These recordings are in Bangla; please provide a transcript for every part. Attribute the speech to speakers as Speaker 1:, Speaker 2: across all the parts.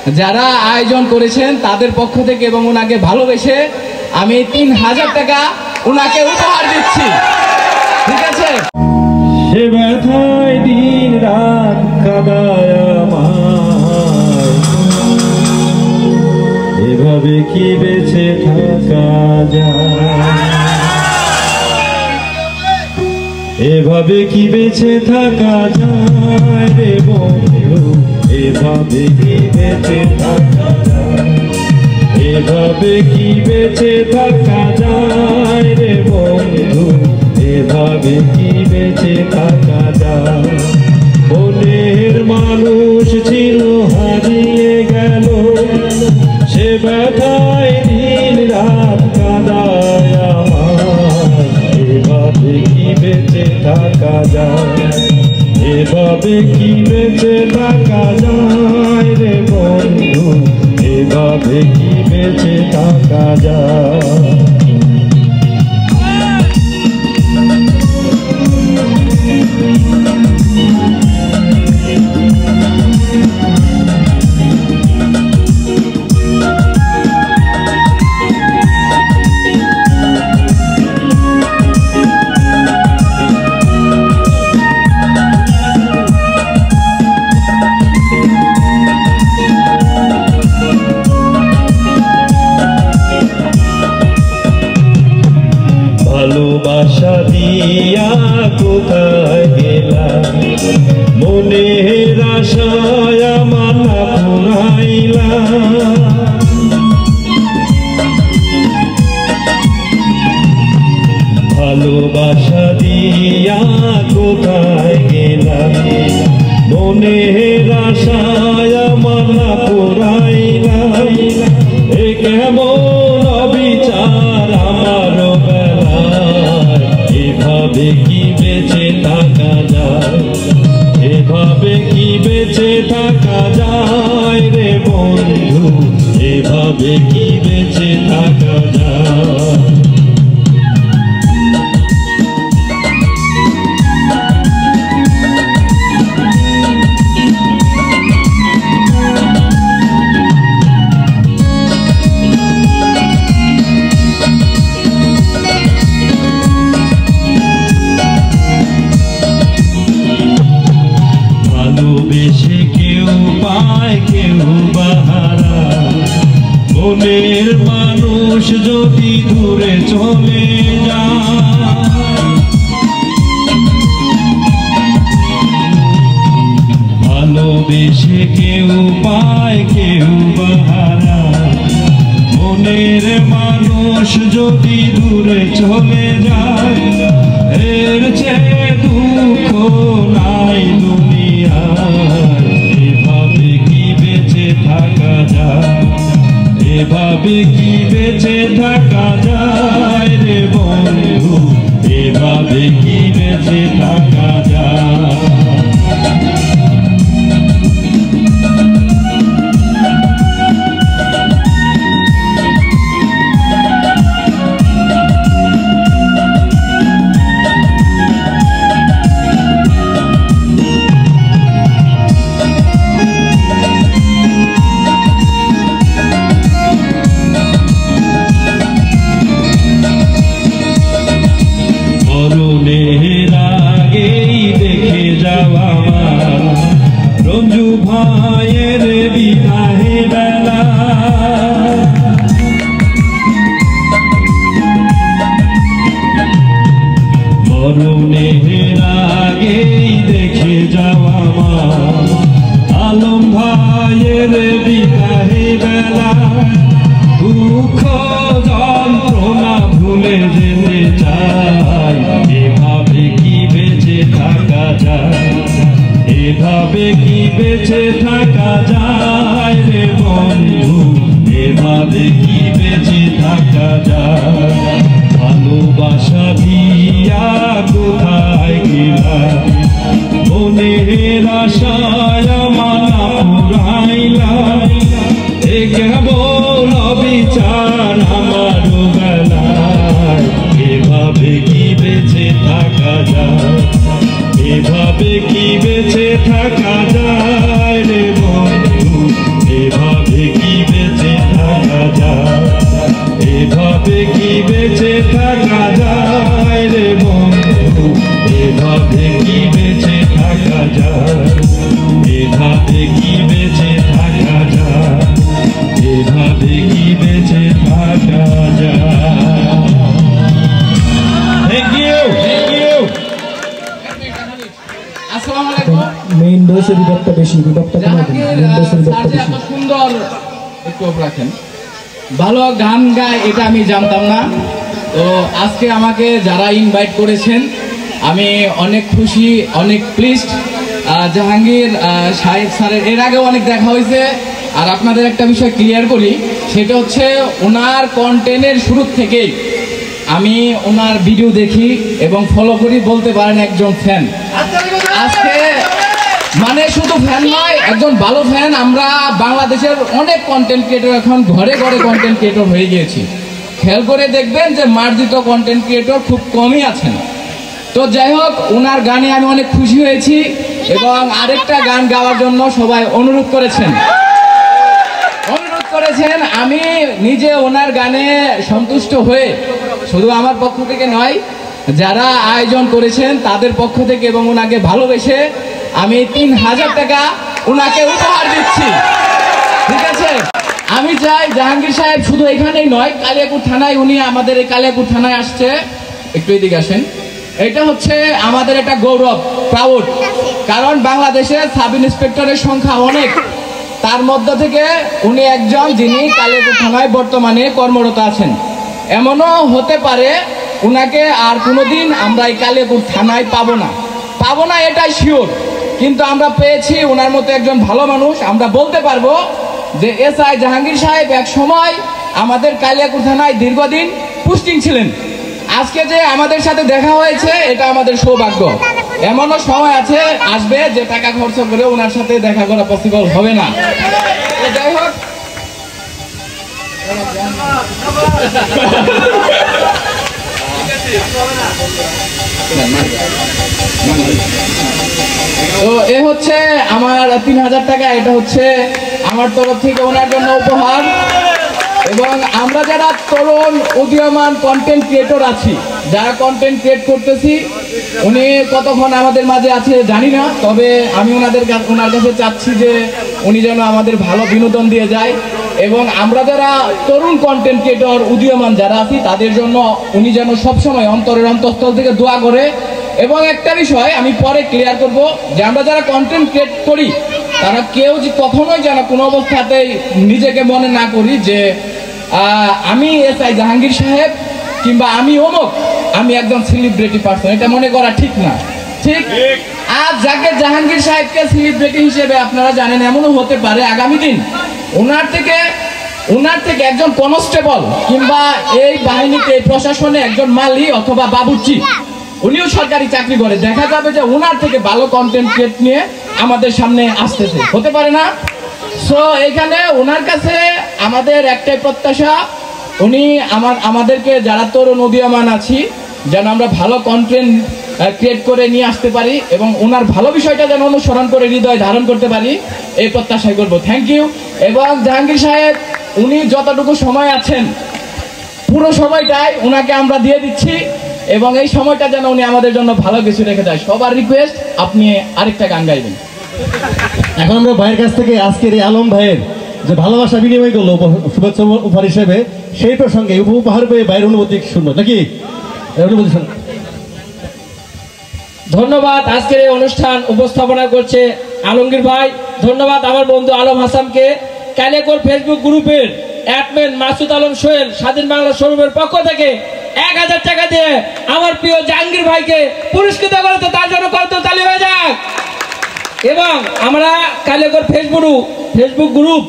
Speaker 1: যারা আয়োজন করেছেন তাদের পক্ষ থেকে এবং ওনাকে ভালোবেসে আমি 3000 টাকা ওনাকে উপহার দিচ্ছি। ঠিক আছে?
Speaker 2: সে ব্যথায় দিন রাত কাঁদায় আমায়, এভাবে কি বেঁচে থাকা যায়, এভাবে কি বেঁচে থাকা যায় রে বন্ধু, এভাবে কি বেঁচে থাকা যায়, এভাবে কি বেঁচে থাকা যায় রে বন্ধু, এভাবে কি বেঁচে থাকা যায়। মনের মানুষ ছিল হারিয়ে গেল, সে ব্যথায় দিন রাত কাঁদায় আমায়, এভাবে কি বেঁচে থাকা যায়, এভাবে কি বেঁচে থাকা যায় রে বন্ধু, এভাবে কি বেঁচে থাকা যায়। ভালোবাসা দিয়া কোথায় গেলাম, মনের আশায় আমার পুরাইলাম, ভালোবাসা দিয়া কোথায় গেলাম, মনের আশায় আমার পুরাইলাম, এ কেমন অবিচার আমার বেলায়, এভাবে কি বেঁচে থাকা যায়, এভাবে কি বেঁচে থাকা যায় রে বন্ধু, এভাবে কি বেঁচে থাকা যায়। ভালোবেসে কেউ পায় কেউ বাহারা, মনের মানুষ যদি দূরে চলে যায়, ভালোবেসে কেউ পায় কেউ বাহারা, মনের মানুষ যদি দূরে চলে যায়, এর চেয়ে দুঃখ নাই দুনিয়ায়, এভাবে কি বেঁচে থাকা যায়, এভাবে কি বেঁচে থাকা যায় রে বন্ধু, এভাবে কি বেঁচে থাকা যায়। মরণের আগেই দেখে যাওয়া রঞ্জু ভাইয়ের বিদায় বেলা, মরণের আগেই দেখে যাওয়া আলম ভাইয়ের বিদায় বেলা, দুঃখ যন্ত্রণা ভুলে যেতে চাই, এভাবে কি বেঁচে থাকা যায়, এভাবে কি বেঁচে থাকা যায় রে বন্ধু, এভাবে কি বেঁচে থাকা যায়। ভালোবাসা দিয়া কোথায় গেলাম, মনের আশায় আমার পুরাইলাম, এ কেমন অবিচার আমার বেলায়, এভাবে কি বেঁচে থাকা যায়, এভাবে কি বেঁচে থাকা যায় রে বন্ধু, এভাবে বেঁচে থাকা যায় রে বন্ধু, এভাবে কি বেঁচে থাকা যায়, এভাবে কি বেঁচে থাকা যায়, এভাবে কি বেঁচে থাকা যায়। Thank you, thank you.
Speaker 1: আসসালামু আলাইকুম।
Speaker 3: মেইন বয়সের বিভাগটা বেশি, বিভাগটা কমাবেন, মেইন বয়সের বিভাগটা বেশি।
Speaker 1: এত সুন্দর একটু রাখেন, ভালো গান গায় এটা আমি জানতাম না। তো আজকে আমাকে যারা ইনভাইট করেছেন আমি অনেক খুশি, অনেক প্লিজড। জাহাঙ্গীর সাহেব স্যারের এর আগেও অনেক দেখা হয়েছে। আর আপনাদের একটা বিষয় ক্লিয়ার করি, সেটা হচ্ছে ওনার কন্টেন্টের শুরু থেকেই আমি ওনার ভিডিও দেখি এবং ফলো করি, বলতে পারেন একজন ফ্যান। আজকে মানে শুধু ফ্যান নয়, একজন ভালো ফ্যান। আমরা বাংলাদেশের অনেক কন্টেন্ট ক্রিয়েটর এখন ঘরে ঘরে কন্টেন্ট ক্রিয়েটর হয়ে গিয়েছি। খেয়াল করে দেখবেন যে মার্জিত কন্টেন্ট ক্রিয়েটর খুব কমই আছেন। তো যাই হোক, ওনার গানে আমি অনেক খুশি হয়েছি এবং আরেকটা গান গাওয়ার জন্য সবাই অনুরোধ করেছেন। আমি নিজে ওনার গানে সন্তুষ্ট হয়ে, শুধু আমার পক্ষ থেকে নয়, যারা আয়োজন করেছেন তাদের পক্ষ থেকে এবং ওনাকে ভালোবেসে আমি 3000 টাকা ওনাকে উপহার দিচ্ছি। ঠিক আছে, আমি চাই জাহাঙ্গীর সাহেব শুধু এখানেই নয়, কালিয়াকুর থানায়, উনি আমাদের এই কালিয়াকুর থানায় আসছে, একটু এদিকে আসেন। এটা হচ্ছে আমাদের একটা গৌরব, প্রাউড, কারণ বাংলাদেশে সাব ইন্সপেক্টরের সংখ্যা অনেক, তার মধ্য থেকে উনি একজন যিনি কালিয়াকুর থানায় বর্তমানে কর্মরত আছেন। এমনও হতে পারে উনাকে আর কোনোদিন আমরা এই কালিয়াকুর থানায় পাবো না, এটাই শিওর। কিন্তু আমরা পেয়েছি ওনার মতো একজন ভালো মানুষ। আমরা বলতে পারবো যে এসআই জাহাঙ্গীর সাহেব এক সময় আমাদের কালিয়াকুর থানায় দীর্ঘদিন পোস্টিং ছিলেন। আজকে যে আমাদের সাথে দেখা হয়েছে এটা আমাদের সৌভাগ্য। এমনও সময় আসবে যে টাকা খরচ করে ওনার সাথে দেখা করা পসিবল হবে না। যাই হোক, তো এ হচ্ছে আমার 3000 টাকা, এটা হচ্ছে আমার তরফ থেকে ওনার জন্য উপহার। এবং আমরা যারা তরুণ উদীয়মান কন্টেন্ট ক্রিয়েটর আছি, যারা কন্টেন্ট ক্রিয়েট করতেছি, উনি কতক্ষণ আমাদের মাঝে আছে জানি না, তবে আমি ওনার কাছে চাচ্ছি যে উনি যেন আমাদের ভালো বিনোদন দিয়ে যায়। এবং আমরা যারা তরুণ কন্টেন্ট ক্রিয়েটর উদীয়মান যারা আছি তাদের জন্য উনি যেন সবসময় অন্তরের অন্তঃস্থল থেকে দোয়া করে। এবং একটা বিষয় আমি পরে ক্লিয়ার করব, যে আমরা যারা কন্টেন্ট ক্রিয়েট করি তারা কেউ যে কখনোই যেন কোনো অবস্থাতেই নিজেকে মনে না করি যে আমি এসআই জাহাঙ্গীর সাহেব কিংবা আমি অমুক, আমি একজন সেলিব্রিটি পার্সন, এটা মনে করা ঠিক না। ঠিক, আজ যাকে জাহাঙ্গীর সাহেবকে সেলিব্রিটি হিসেবে আপনারা জানেন, এমনও হতে পারে আগামী দিন ওনার থেকে একজন কনস্টেবল কিংবা এই বাহিনীতে প্রশাসনে একজন মালি অথবা বাবুর্চি, উনিও সরকারি চাকরি করে, দেখা যাবে যে ওনার থেকে ভালো কন্টেন্ট ক্রিয়েট নিয়ে আমাদের সামনে আসতেছে, হতে পারে না? সো এখানে ওনার কাছে আমাদের একটাই প্রত্যাশা, উনি আমাদেরকে যারা তরুণ উদীয়মান আছি যেন আমরা ভালো কন্টেন্ট ক্রিয়েট করে নিয়ে আসতে পারি এবং ওনার ভালো বিষয়টা যেন অনুসরণ করে হৃদয় ধারণ করতে পারি, এই প্রত্যাশাই করবো। Thank you. এবং জাহাঙ্গীর সাহেব উনি যতটুকু সময় আছেন পুরো সময়টাই ওনাকে আমরা দিয়ে দিচ্ছি এবং এই সময়টা যেন উনি আমাদের জন্য ভালো কিছু রেখে যায়। সবার রিকোয়েস্ট, আপনি আরেকটা গান গাইবেন।
Speaker 3: এখন আমরা ভাইয়ের কাছ থেকে আজকের এই আলম ভাইয়ের যে ভালোবাসা বিনিময় করলো শুভেচ্ছা উপহার হিসেবে, সেই প্রসঙ্গে উপহার পেয়ে ভাইয়ের অনুভূতি শুনবো নাকি? অনুভূতি শুন।
Speaker 4: ধন্যবাদ। আজকের এই অনুষ্ঠান উপস্থাপনা করছে আলমগীর ভাই। ধন্যবাদ আমার বন্ধু আলম হাসানকে। কালিয়াকৈর ফেসবুক গ্রুপের অ্যাডমিন মাসুদ আলম সোহেল স্বাধীন বাংলা শোরুমের পক্ষ থেকে 1000 টাকা দিয়ে আমার প্রিয় জাহাঙ্গীর ভাইকে পুরস্কৃত করেছে, তার জন্য করতে তালি হয়ে যাক। এবং আমরা কালিয়াকৈর ফেসবুক গ্রুপ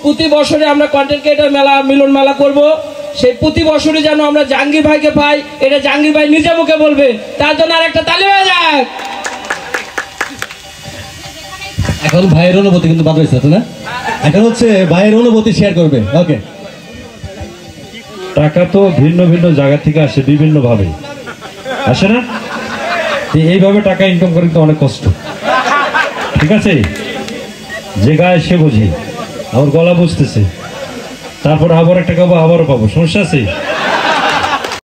Speaker 4: প্রতি বছরে আমরা কন্টেন্ট ক্রিয়েটর মেলা, মিলন মেলা করব। সেই প্রতি বছরই যেন আমরা জাহাঙ্গীর ভাইকে পাই, এটা জাহাঙ্গীর ভাই নিজে মুখে বলবে, তার জন্য আর একটা তালি হয়ে যাক।
Speaker 3: এখন ভাইয়ের অনুভূতি কিন্তু বাদ হয়েছে না, এখন হচ্ছে ভাইয়ের অনুভূতি শেয়ার করবে। ওকে,
Speaker 2: টাকা তো ভিন্ন ভিন্ন জায়গা থেকে আসে, বিভিন্ন ভাবে আসে না? এইভাবে টাকা ইনকাম করে তো অনেক কষ্ট, ঠিক আছে? যে গায়ে সে বোঝে, আমার গলা বুঝতেছে, তারপর আবার একটা খাবো, আবারও পাবো, সমস্যা আছে?